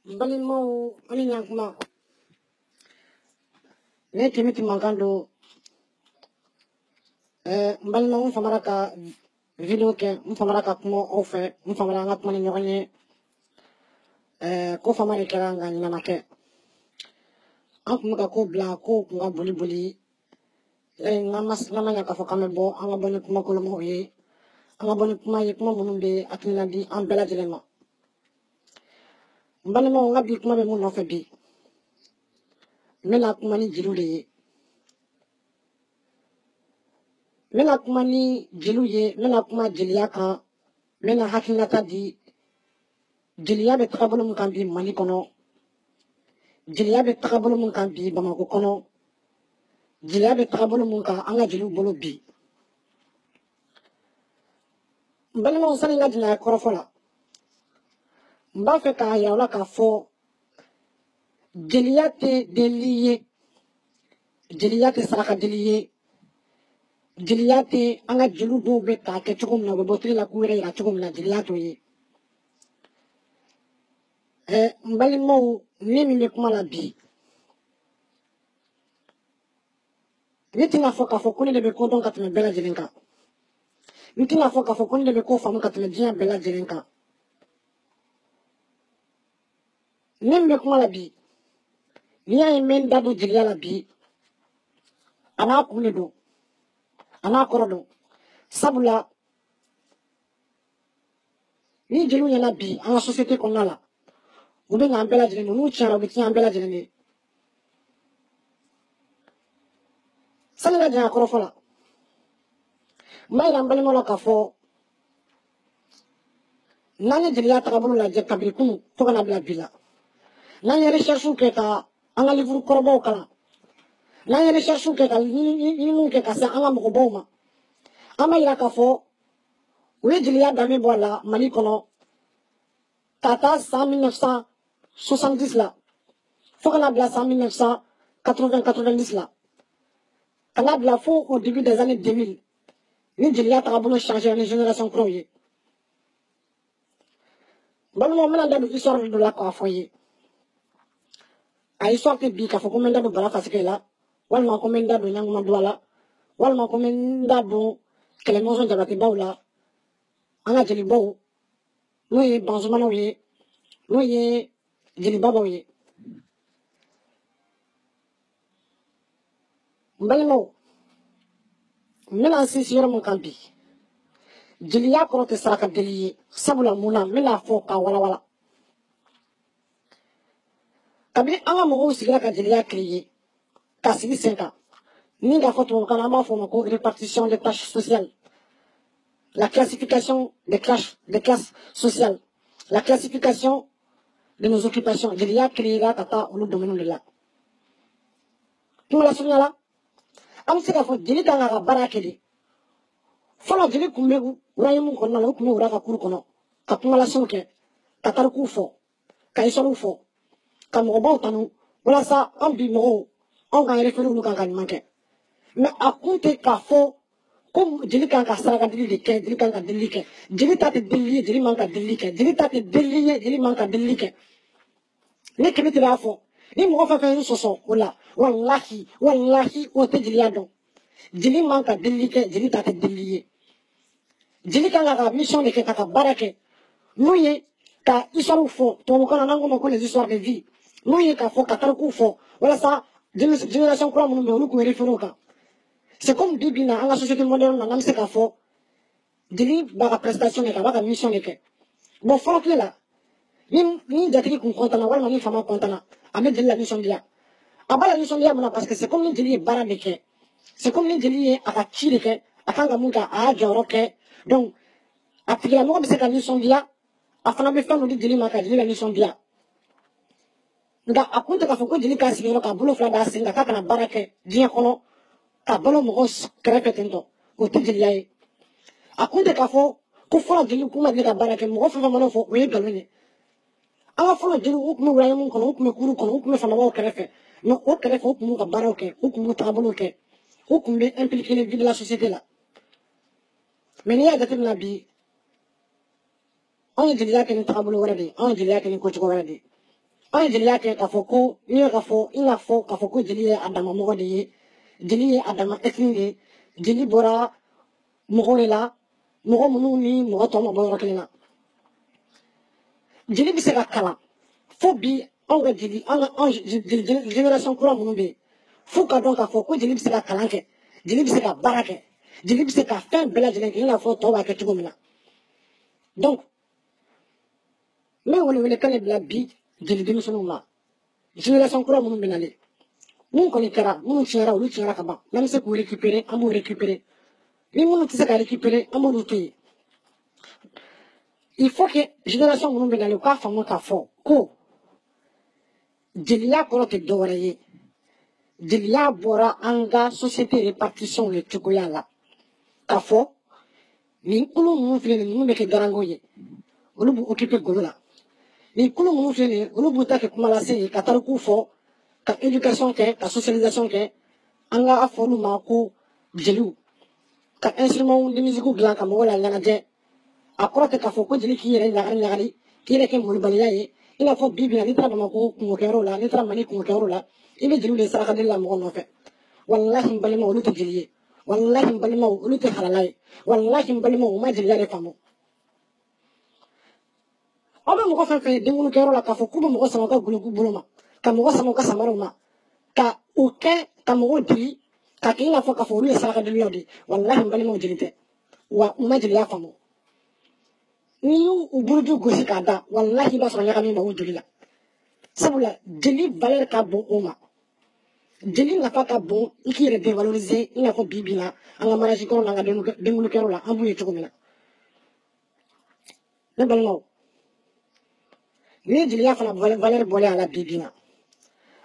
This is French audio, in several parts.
Balimo ani nyankuma ne timiti mankando balimo mfamara ka video ke mfamara ka kumo ofe mfamara nga kuma ni nyonye ko famari kera nga nyama ke akuma ka ko bla ko nga boli boli nga manya ka fokame bo anga boni kuma ko lomo ye anga boni kuma ye kuma munumbe atina di ambela jelema balimo nga bi kuma be mun no fe bi mena kuma ni jiru ye mena kuma ni jilu ye mena kuma jiliya kan mena hakinata di jiliya be takabolo mun kan bi Mali kono jiliya be takabolo mun kan bi Bamako kono jiliya be takabolo mun kan anga jilu bolo bi balima sani nga jina korofola mba fe ka yawla ka fo jiliya te deliye jiliya te saraka deliye jiliya te anga jilu do be ta ke cogo min na be botiri la kuwere yira cogo min na jiliya to ye mbalimaw ne min be kuma la bi ne tɛna fɔ k'a fɔ ko ne de bɛ ko dɔn ka tɛmɛ bɛɛ lajɛlen kan ne tɛna fɔ k'a fɔ ko ne de bɛ ko faamu ka tɛmɛ diɲɛ bɛɛ lajɛlen kan ne min bɛ kuma la bi n'i y'a ye n bɛ n da don jeliya la bi a n'a kun de don a n'a kɔrɔ don sabula ni jeliw ɲɛna bi an ka société kɔnɔna la u bɛ ɲa an bɛɛ lajɛlen n'u tiɲɛna u bɛ tiɲɛ an bɛɛ lajɛlen de sani ka janya kɔrɔfɔ la n b'a yira n balimaw la k'a fɔ n'an ye jeliya tagabolo lajɛ kabini kunun fo ka na bila bi la n'an ye recherche kɛ ka an ka livre kɔrɔbaw kalan n'an ye recherche kɛ ka ɲininiw kɛ ka se an ka mɔgɔbaw ma an b'a yira k'a fɔ u ye jeliya danbe bɔ a la Mali kɔnɔ ka taa san 1970 la fo ka na bila san 1980-90 la ka na bila fo au début des années 2000 ni jeliya tagabolo changé ni génération kuraw ye balimaw n bɛna da don histoire dɔ la k'a fɔ ye a histoire tɛ bi k'a fɔ ko n bɛ n da don Bala Faseke la walima ko n bɛ n da don Ɲankuma Duwa la walima ko n bɛ n da don Kɛlɛmɔzɔn Jabatebaw la an ka jelibaw n'o ye Banzumanaw ye n'o ye jelibabaw ye n balimaw n bɛna n sinsin yɔrɔ min kan bi jeliya kɔrɔ tɛ saraka deli ye sabula mun na n bɛna fɔ k'a walawala kabini an ka mɔgɔw sigira ka jeliya créer ka sigi sen kan ni k'a fɔ tubabukan na an b'a fɔ o ma ko répartition des tâches sociales la classification des classes sociales la classification de nos occupations jeliya créera ka taa olu domaine de la kuma la surunya la an bɛ se k'a fɔ jeli kan k'a ka baara kɛ de fɔlɔ jeli tun bɛ royaume kɔnɔna la u tun bɛ wura ka kuru kɔnɔ ka kumalasenw kɛ ka tarikuw fɔ ka histoire fɔ ka mɔgɔbaw tanu walasa an bi mɔgɔw anw k'an référé olu kan ka ɲuman kɛ mais a kun tɛ k'a fɔ ko jeli kan ka saraka deli de kɛ jeli kan ka delili kɛ jeli ta tɛ delili ye jeli man ka delili kɛ jeli ta tɛ delili ye jeli man ka delili kɛ ne kɛmɛ tɛ b'a fɔ ni mɔgɔ fɛn fɛn ye sɔsɔ o la walahi walahi o tɛ jeliya dɔn jeli man ka delili kɛ jeli ta tɛ delili ye jeli kan ka mission de kɛ ka baara kɛ n'o ye ka histoire fɔ tubabukan na n'an ko ma ko les histoires de vie n'o ye k'a fɔ ka tarikuw fɔ walasa génération kura minnu bɛ olu tun bɛ référé o kan c'est comme bi bi in na an ka société moderne na n'an bɛ se k'a fɔ jeli b'a ka prestation de kɛ a b'a ka mission de kɛ bon fɔlɔ tile la ni jatigi kun content na walima ni fama content na a bɛ jeli la nisɔndiya a b'a la nisɔndiya mun na parce que c'est comme ni jeli ye baara de kɛ c'est comme ni jeli ye a ka ci de kɛ a kan ka mun kɛ a y'a jɔyɔrɔ kɛ donc a tigilamɔgɔ bɛ se ka nisɔndiya a fana bɛ fɛn dɔ di jeli ma ka jeli la nisɔndiya nka a kun tɛ k'a fɔ ko jeli k'a sigiyɔrɔ k'a bolo fila d'a sen kan k'a kana baara kɛ diɲɛ kɔnɔ ka balo mɔgɔw kɛrɛfɛ ten tɔ o tɛ jeliya ye a kun tɛ k'a fɔ ko fɔlɔ jeli kun ma deli ka baara kɛ mɔgɔ fɛn fɛn mana fɔ o ye nkalon ye an ka fɔlɔ jeliw u tun bɛ royaume kɔnɔ u tun bɛ kuru kɔnɔ u tun bɛ famabaw kɛrɛfɛ mais o kɛrɛfɛ u tun b'u ka baaraw kɛ u tun b'u taabolow kɛ u tun bɛ impliqué le vie de la société la mais n'i y'a jateminɛ bi anw ye jeliya kɛ ni taabolo wɛrɛ de ye anw ye jeliya kɛ ni kocogo wɛrɛ de ye an jeliya kɛ k'a fɔ ko n'i ye k'a fɔ i n'a fɔ k'a fɔ ko jeli ye adama mɔgɔ de ye jeli ye adama ethnie de ye jeli bɔra mɔgɔw de la mɔgɔ minnu ni mɔgɔ tɔw ma bɔ yɔrɔ kelen na jeli bɛ se ka kalan fo bi anw ka jeli génération kura minnu bɛ yen f'u ka dɔn k'a fɔ ko jeli bɛ se ka kalan kɛ jeli bɛ se ka baara kɛ jeli bɛ se ka fɛn bɛɛ lajɛlen kɛ i n'a fɔ tɔw b'a kɛ cogo min na donc n bɛ welewelekan de bila bi jeli denmisɛnninw ma génération kura minnu bɛ nalen mun kɔni kɛra minnu tiɲɛra olu tiɲɛra ka ban n'an bɛ se k'u récupérer an b'u récupérer ni minnu tɛ se ka récupérer an b'olu to yen il faut que génération minnu bɛ nalen u k'a faamu k'a fɔ ko jeliya kɔrɔ tɛ dɔwɛrɛ ye jeliya bɔra an ka société répartition de cogoya la k'a fɔ nin kulu ninnu filɛ nin ninnu bɛ kɛ garango ye olu b'u occuper golo la nin kulu minnu filɛ nin ye olu b'u ta kɛ kuma lase ye ka tariku fɔ ka éducation kɛ ka socialisation kɛ an ka fɔ olu ma ko jeliw ka instrument de musique dilan ka mɔgɔw la ɲɛnajɛ a kɔrɔ tɛ k'a fɔ ko jeli k'i yɛrɛ ɲagari ɲagari k'i yɛrɛ kɛ molibaliya ye i n'a fɔ bi bi in na n'i taara Bamakɔ kungokɛyɔrɔ la n'i taara Mali kungokɛyɔrɔ la i bɛ jeliw de sarakadeli la mɔgɔ nɔfɛ walahi n balimaw olu tɛ jeli ye walahi n balimaw olu tɛ halala ye walahi n balimaw u ma jeliya de faamu aw bɛ mɔgɔ fɛn fɛn ye denkunnukɛyɔrɔ la k'a fɔ k'u bɛ mɔgɔ sama u ka goloku bolo ma ka mɔgɔ sama u ka samaraw ma ka u kɛ ka mɔgɔw dili ka kɛ i n'a fɔ k'a fɔ olu ye sarakadelilaw de ye walahi n balimaw jeli tɛ wa u ma jeliya faamu n'i y'u buruju gosi k'a da walahi i b'a sɔrɔ ɲagami ma o joli la sabula jeli valeur ka bon o ma jeli nafa ka bon i k'i yɛrɛ dévaloriser i n'a fɔ bi bi in na an ka mariage kɔnɔ n'an ka denkunnukɛyɔrɔ la an b'u ye cogo min na ne balimaw ni ye jeliya fana valeur bɔlen a la bi bi in na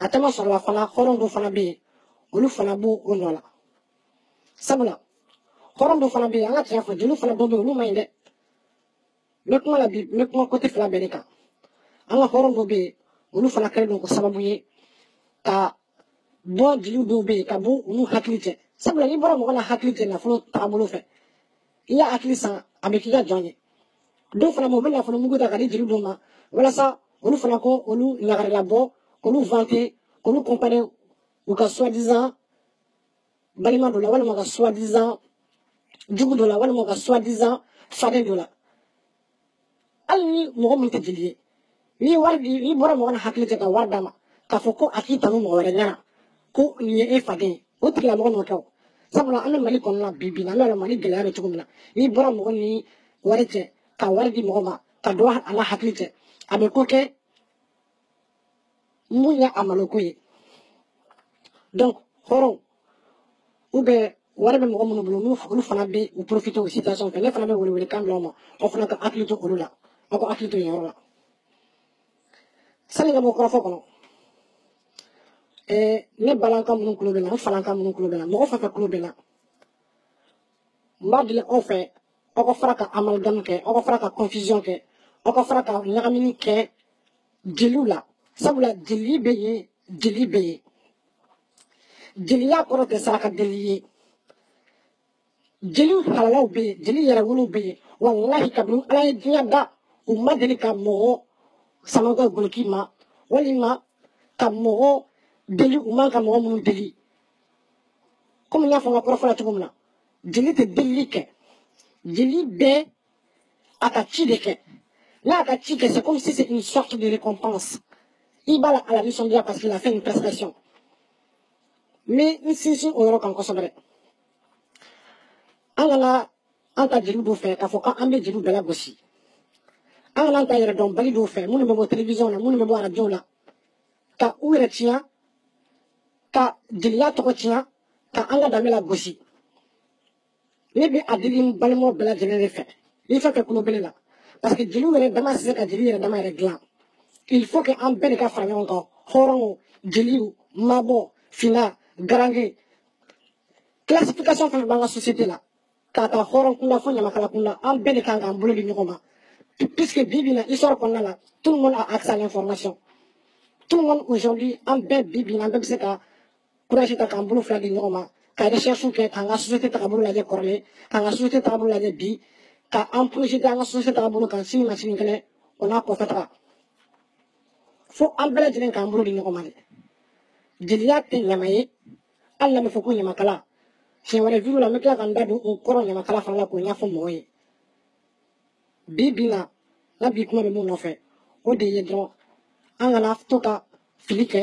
a caman sɔrɔla fana hɔrɔn dɔ fana bɛ yen olu fana b'o o nɔ la sabula hɔrɔn dɔ fana bɛ yen an ka tiɲɛ fɔ jeliw fana dɔw bɛ yen olu man ɲi dɛ n bɛ kuma la bi n bɛ kuma côté fila bɛɛ de kan an ka hɔrɔn dɔw bɛ yen olu fana kɛlen don ko sababu ye ka bɔ jeliw dɔw bɛ yen ka bɔ olu hakili cɛ sabula n'i bɔra mɔgɔ la hakili cɛ nafolo taabolo fɛ i y'a hakili san a bɛ k'i ka jɔn ye dɔw fana ma u bɛ nafolo mugu ta ka di jeliw dɔw ma walasa olu fana ko olu ɲagarila bɔ k'olu vanter k'olu comparer u ka soi-disant balima dɔ la walima ka soi-disant jugu dɔ la walima ka soi-disant faden dɔ la hali ni mɔgɔ min tɛ jeli ye n'i bɔra mɔgɔ na hakili cɛ ka wari d'a ma k'a fɔ ko a k'i tanu mɔgɔ wɛrɛ ɲɛna ko nin ye e faden ye o tigilamɔgɔ n'o kɛ o sabula an bɛ Mali kɔnɔna bi bi in na an bɛ yɔrɔ Mali gɛlɛya bɛ cogo min na n'i bɔra mɔgɔ ni wari cɛ ka wari di mɔgɔ ma ka dɔ a la hakili cɛ a bɛ ko kɛ mun ye a maloko ye donc hɔrɔn ou bien wari bɛ mɔgɔ minnu bolo olu fana bɛ u profiter o situation fɛ ne fana bɛ welewelekan bila aw ma aw fana ka hakili to olu la aw ka hakili to yen yɔrɔ la sani ka bɔ kɔrɔfɔ kɔnɔ ne balankan minnu tulo bɛ na n falankan minnu tulo bɛ na mɔgɔ fɛn fɛn tulo bɛ na n b'a deli aw fɛ aw ka fara ka amalgame kɛ aw ka fara ka confusion kɛ aw ka fara ka ɲagamini kɛ jeliw la sabula jeli bɛ yen jeli bɛ yen jeliya kɔrɔ tɛ saraka deli ye jeliw halalaw bɛ yen jeli yɛrɛwolow bɛ yen walahi kabini ala ye diɲɛ da u ma deli ka mɔgɔ sama u ka goloki ma walima ka mɔgɔ deli u man ka mɔgɔ minnu deli komi n y'a fɔ n ka kɔrɔfɔ la cogo min na jeli tɛ delili kɛ jeli bɛ a ka ci de kɛ n'a ka ci kɛ c'est comme si c'est une sorte de récompense i b'a la a la nisɔndiya parce qu'il a fait une prestation mais n sinsin o yɔrɔ kan kosɛbɛ dɛ an kana an ta jeliw dɔw fɛ k'a fɔ k'an bɛ jeliw bɛɛ lagosi an kana an ta yɛrɛ dɔn bali dɔw fɛ minnu bɛ bɔ télévision na minnu bɛ bɔ radio la ka u yɛrɛ tiɲɛ ka jeliya tɔgɔ tiɲɛ ka an ka danbe lagosi ne bɛ a deli n balimaw bɛɛ lajɛlen de fɛ ni fɛn fɛn kulo bɛ ne la parce que jeliw yɛrɛ dama tɛ se ka jeli yɛrɛ dama yɛrɛ dilan il faut que an bɛɛ de ka fara ɲɔgɔn kan hɔrɔnw jeliw mabɔ finna garange classification fɛn fɛn b'an ka société la k'a ta hɔrɔn kunda fo ɲamakala kunda an bɛɛ de kan k'an bolo di ɲɔgɔn ma puisque bi bi in na histoire kɔnɔna la tout le monde a accès à l'information tout le monde aujourd'hui an bɛɛ bi bi in na an bɛɛ bɛ se ka courage ta k'an bolo fila di ɲɔgɔn ma ka recherche kɛ k'an ka société tagabolo lajɛ kɔrɔlen k'an ka société tagabolo lajɛ bi ka an projeter an ka société tagabolo kan sini ma sinikɛnɛ o n'a kɔfɛ taga fo an bɛɛ lajɛlen k'an bolo di ɲɔgɔn ma dɛ jeliya tɛ ɲama ye hali n'a bɛ fɔ ko ɲamakala siɲɛ wɛrɛ video la n bɛ tila ka n da don o kɔrɔ ɲamakala fana la k'o ɲɛfɔ mɔgɔw ye bi bi na n ka bi kuma bɛ mun nɔfɛ o de ye dɔrɔn an kana to ka fili kɛ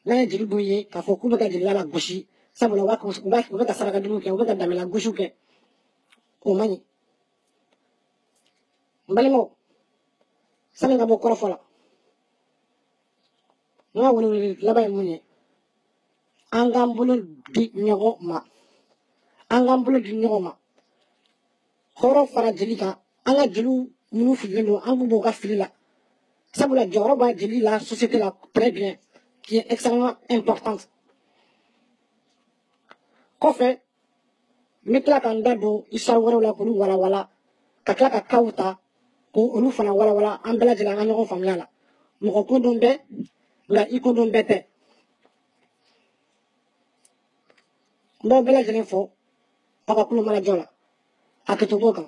n'an ye jeli dɔw ye k'a fɔ k'u bɛ ka jeliya la gosi sabula u bɛ ka sarakajugu kɛ u bɛ ka damela gosiw kɛ o man ɲi n balimaw sani ka bɔ kɔrɔfɔ la n ka welewele laban ye mun ye an k'an bolo di ɲɔgɔn ma an k'an bolo di ɲɔgɔn ma hɔrɔn fara jeli kan an ka jeliw minnu fililen don an k'u b'u ka fili la sabula jɔyɔrɔ b'a jeli la société la très bien qui est extrêmement importante kɔfɛ n bɛ tila ka n da don histoire wɛrɛw la k'olu walawala ka tila ka kaw ta k'olu fana walawala an bɛɛ lajɛlen an ka ɲɔgɔn faamuya la mɔgɔ kodɔn bɛɛ nka i kodɔn bɛɛ tɛ n b'aw bɛɛ lajɛlen fɔ aw ka kulo mana jɔ la hakɛto b'o kan